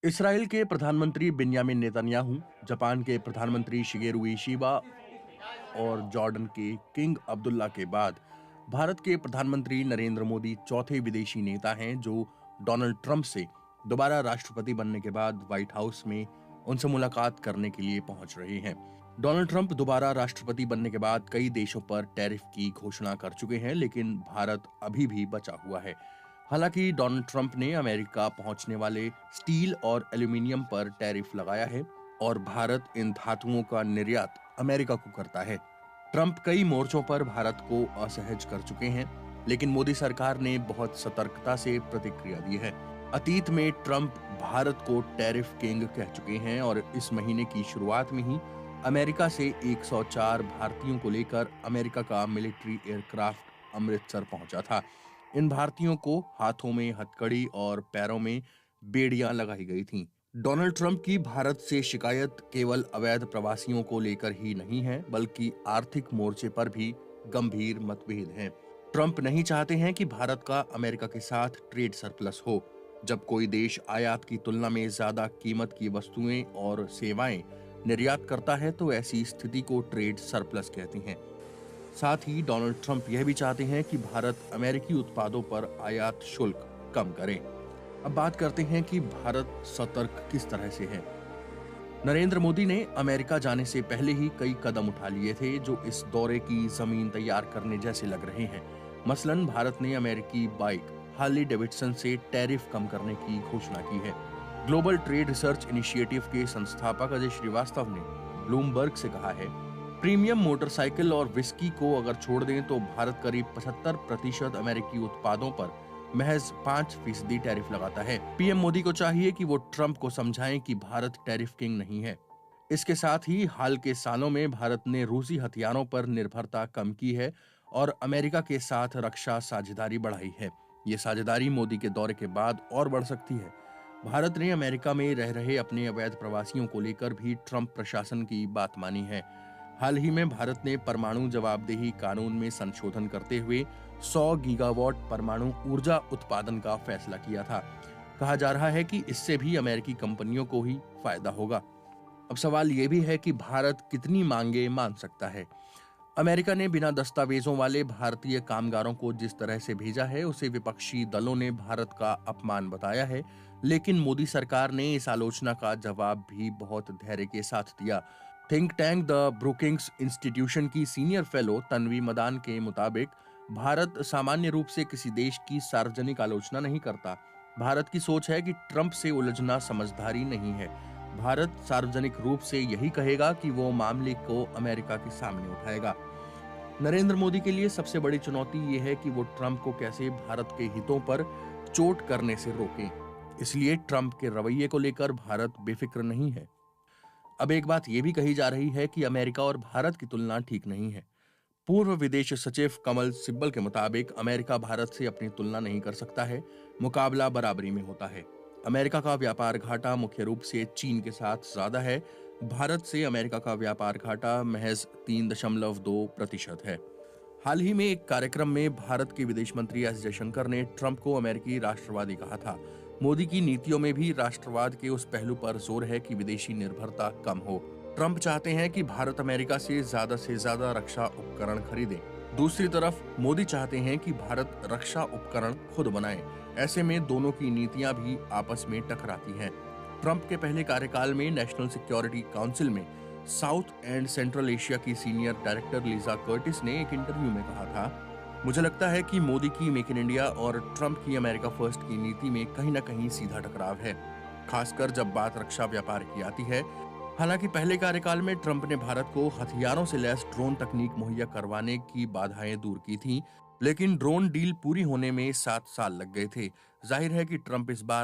Israel के प्रधानमंत्री Binyamin Netanyahu, Japan के प्रधानमंत्री शिगेरू इशिबा और जॉर्डन के किंग अब्दुल्ला के बाद भारत के प्रधानमंत्री नरेंद्र मोदी चौथे विदेशी नेता हैं जो डोनाल्ड ट्रंप से दोबारा राष्ट्रपति बनने के बाद व्हाइट हाउस में उनसे मुलाकात करने के लिए पहुंच रहे हैं। डोनाल्ड ट्रंप दोबारा राष्ट्रपति बनने के बाद कई देशों पर टैरिफ की घोषणा कर चुके हैं, लेकिन भारत अभी भी बचा हुआ है। हालांकि डोनाल्ड ट्रंप ने अमेरिका पहुंचने वाले स्टील और एल्यूमिनियम पर टैरिफ लगाया है और भारत इन धातुओं का निर्यात अमेरिका को करता है। ट्रंप कई मोर्चों पर भारत को असहज कर चुके हैं, लेकिन मोदी सरकार ने बहुत सतर्कता से प्रतिक्रिया दी है। अतीत में ट्रंप भारत को टैरिफ किंग कह चुके हैं और इस महीने की शुरुआत में ही अमेरिका से 104 भारतीयों को लेकर अमेरिका का मिलिट्री एयरक्राफ्ट अमृतसर पहुंचा था। इन भारतीयों को हाथों में हथकड़ी और पैरों में बेड़ियां लगाई गई थीं। डोनाल्ड ट्रंप की भारत से शिकायत केवल अवैध प्रवासियों को लेकर ही नहीं है, बल्कि आर्थिक मोर्चे पर भी गंभीर मतभेद हैं। ट्रंप नहीं चाहते हैं कि भारत का अमेरिका के साथ ट्रेड सरप्लस हो। जब कोई देश आयात की तुलना में ज्यादा कीमत की वस्तुएं और सेवाएं निर्यात करता है तो ऐसी स्थिति को ट्रेड सरप्लस कहते हैं। साथ ही डोनाल्ड ट्रंप यह भी चाहते हैं कि भारत अमेरिकी उत्पादों पर आयात शुल्क कम करे। अब बात करते हैं कि भारत सतर्क किस तरह से है। नरेंद्र मोदी ने अमेरिका जाने से पहले ही कई कदम उठा लिए थे जो इस दौरे की जमीन तैयार करने जैसे लग रहे हैं। मसलन भारत ने अमेरिकी बाइक हार्ली डेविडसन से टैरिफ कम करने की घोषणा की है। ग्लोबल ट्रेड रिसर्च इनिशिएटिव के संस्थापक अजय श्रीवास्तव ने ब्लूमबर्ग से कहा है, प्रीमियम मोटरसाइकिल और विस्की को अगर छोड़ दें तो भारत करीब 75% अमेरिकी उत्पादों पर महज 5% टैरिफ लगाता है। पीएम मोदी को चाहिए कि वो ट्रंप को समझाएं कि भारत टैरिफ किंग नहीं है। इसके साथ ही हाल के सालों में भारत ने रूसी हथियारों पर निर्भरता कम की है और अमेरिका के साथ रक्षा साझेदारी बढ़ाई है। ये साझेदारी मोदी के दौरे के बाद और बढ़ सकती है। भारत ने अमेरिका में रह रहे अपने अवैध प्रवासियों को लेकर भी ट्रंप प्रशासन की बात मानी है। हाल ही में भारत ने परमाणु जवाबदेही कानून में संशोधन करते हुए 100 गीगावाट परमाणु ऊर्जा उत्पादन का फैसला किया था। कहा जा रहा है कि इससे भी अमेरिकी कंपनियों को ही फायदा होगा। अब सवाल यह भी है कि भारत कितनी मांगे मान सकता है। अमेरिका ने बिना दस्तावेजों वाले भारतीय कामगारों को जिस तरह से भेजा है उसे विपक्षी दलों ने भारत का अपमान बताया है, लेकिन मोदी सरकार ने इस आलोचना का जवाब भी बहुत धैर्य के साथ दिया। Think tank the Brookings institution की सीनियर फेलो तन्वी मदान के मुताबिक भारत सामान्य रूप से किसी देश की सार्वजनिक आलोचना नहीं करता। भारत की सोच है कि ट्रंप से उलझना समझदारी नहीं है। भारत सार्वजनिक रूप से यही कहेगा कि वो मामले को अमेरिका के सामने उठाएगा। नरेंद्र मोदी के लिए सबसे बड़ी चुनौती ये है कि वो ट्रंप को कैसे भारत के हितों पर चोट करने से रोकें। इसलिए ट्रंप के रवैये को लेकर भारत बेफिक्र नहीं है। अब एक बात यह भी कही जा रही है कि अमेरिका और भारत की तुलना ठीक नहीं है। पूर्व विदेश सचिव कमल सिब्बल के मुताबिक अमेरिका भारत से अपनी तुलना नहीं कर सकता है, मुकाबला बराबरी में होता है। अमेरिका का व्यापार घाटा मुख्य रूप से चीन के साथ ज्यादा है। भारत से अमेरिका का व्यापार घाटा महज 3.2% है। हाल ही में एक कार्यक्रम में भारत के विदेश मंत्री एस जयशंकर ने ट्रंप को अमेरिकी राष्ट्रवादी कहा था। मोदी की नीतियों में भी राष्ट्रवाद के उस पहलू पर जोर है कि विदेशी निर्भरता कम हो। ट्रंप चाहते हैं कि भारत अमेरिका से ज्यादा रक्षा उपकरण खरीदे। दूसरी तरफ मोदी चाहते हैं कि भारत रक्षा उपकरण खुद बनाए। ऐसे में दोनों की नीतियां भी आपस में टकराती हैं। ट्रंप के पहले कार्यकाल में नेशनल सिक्योरिटी काउंसिल में साउथ एंड सेंट्रल एशिया की सीनियर डायरेक्टर लीजा कर्टिस ने एक इंटरव्यू में कहा था, मुझे लगता है कि मोदी की मेक इन इंडिया और ट्रंप की अमेरिका फर्स्ट की नीति में कहीं न कहीं सीधा टकराव है, खासकर जब बात रक्षा व्यापार की आती है। हालांकि पहले कार्यकाल में ट्रंप ने भारत को हथियारों से लैस ड्रोन तकनीक मुहैया करवाने की बाधाएं दूर की थीं, लेकिन ड्रोन डील पूरी होने में 7 साल लग गए थे। जाहिर है कि ट्रंप इस बार